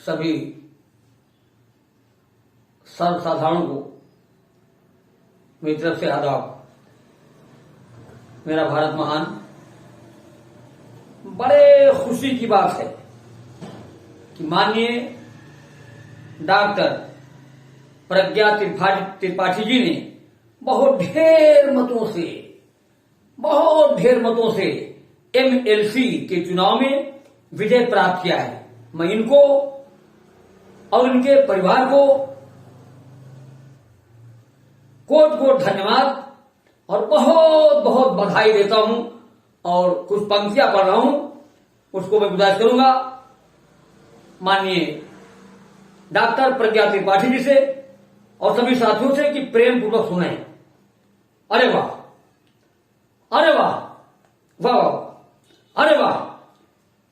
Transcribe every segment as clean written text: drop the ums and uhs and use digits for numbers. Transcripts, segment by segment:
सभी सर्वसाधारणों को मेरी तरफ से आदाब। मेरा भारत महान। बड़े खुशी की बात है कि माननीय डॉक्टर प्रज्ञा त्रिपाठी जी ने बहुत ढेर मतों से एमएलसी के चुनाव में विजय प्राप्त किया है। मैं इनको और इनके परिवार को कोट कोट धन्यवाद और बहुत बहुत बधाई देता हूं। और कुछ पंक्तियां पढ़ रहा हूं, उसको मैं गुजारिश करूंगा माननीय डॉक्टर प्रज्ञा त्रिपाठी जी से और सभी साथियों से कि प्रेम पूर्वक सुने। अरे वाह, अरे वाह, वाह, अरे वाह,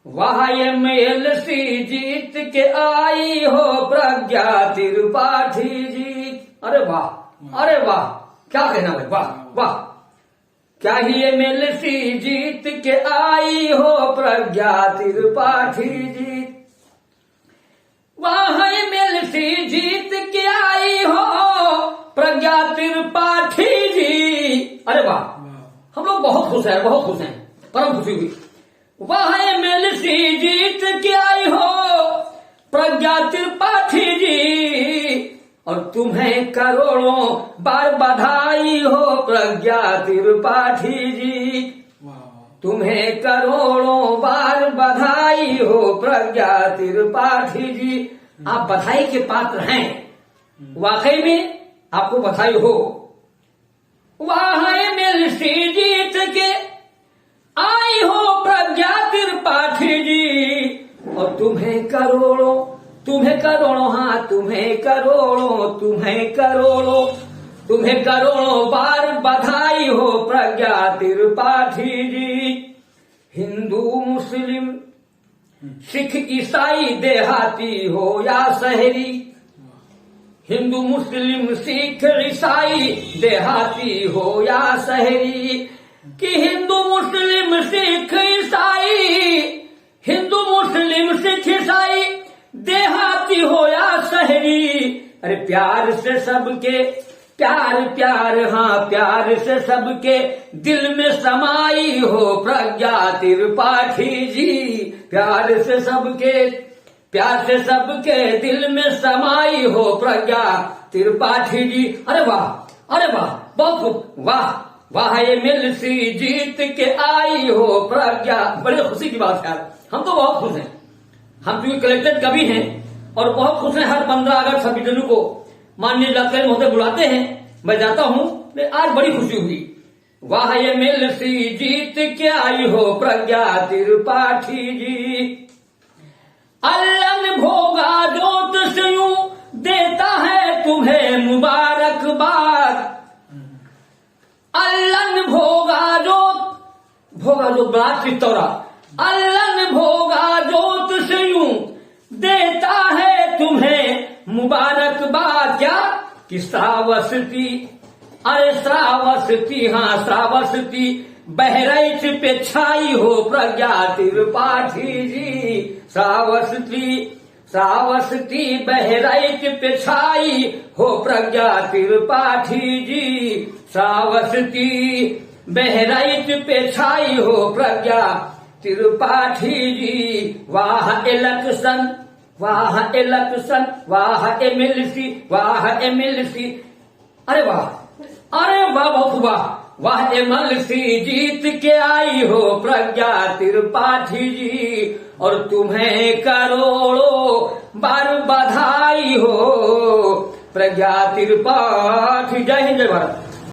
वाह एमएलसी जीत के आई हो प्रज्ञा त्रिपाठी जी। अरे वाह, अरे वाह, क्या कहना भाई, वाह वाह। क्या ही एमएलसी जीत के आई हो प्रज्ञा त्रिपाठी जी। वाह एमएलसी जीत के आई हो प्रज्ञा त्रिपाठी जी। अरे वाह, हम लोग बहुत खुश हैं, बहुत खुश हैं, परम खुशी हुई। वाह एमएलसी जीत के आई हो प्रज्ञा त्रिपाठी जी। और तुम्हें करोड़ों बार बधाई हो प्रज्ञा त्रिपाठी जी। तुम्हें करोड़ों बार बधाई हो प्रज्ञा त्रिपाठी जी। आप बधाई के पात्र हैं, वाकई में आपको बधाई हो। वाह एमएलसी जीत के आई हो प्रज्ञा त्रिपाठी जी। और तुम्हें करोड़ों हाँ, तुम्हें करोड़ों बार बधाई हो प्रज्ञा त्रिपाठी जी। हिंदू मुस्लिम सिख ईसाई देहाती हो या शहरी, हिंदू मुस्लिम सिख ईसाई देहाती हो या शहरी, कि हिंदू मुस्लिम सिख ईसाई, हिंदू मुस्लिम सिख ईसाई देहाती हो या शहरी। अरे प्यार से सबके प्यार से सबके दिल में समाई हो प्रज्ञा त्रिपाठी जी। प्यार से सबके दिल में समाई हो प्रज्ञा त्रिपाठी जी। अरे वाह, अरे वाह, बहुत खूब, वाह वाह एमएलसी जीत के आई हो प्रज्ञा। बड़ी खुशी की बात है यार, हम तो बहुत खुश हैं। हम क्योंकि कलेक्टेड कवि हैं और बहुत खुश हैं। हर 15 अगस्त 26 जनवरी को माननीय डॉक्टर महोदय बुलाते हैं, मैं जाता हूं, आज बड़ी खुशी हुई। वाह एमएलसी जीत के आई हो प्रज्ञा त्रिपाठी जी। अल्लन भोगा जोत से यूं देता है तुम्हें मुबारकबाद। अल्लन भोगा जोत बड़ा चित्तौरा। अल्लन भोगा जोत से यूं देता है तुम्हें मुबारकबाद। क्या कि श्रावस्ती, अरे श्रावस्ती, हाँ श्रावस्ती बहराइच पे छाई हो प्रज्ञा त्रिपाठी जी। श्रावस्ती बहराइच पे छाई हो प्रज्ञा त्रिपाठी जी। श्रावस्ती बहराइच पे छाई हो प्रज्ञा त्रिपाठी जी। वाह इलेक्शन, वाह इलेक्शन, वाह एमएलसी, वाह एमएलसी। अरे वाह, अरे वाह, बहुत वाह, वाह एमएलसी जीत के आई हो प्रज्ञा त्रिपाठी जी। और तुम्हें करोड़ों बार बधाई हो प्रज्ञा त्रिपाठी। जय हिंद, जय भारत।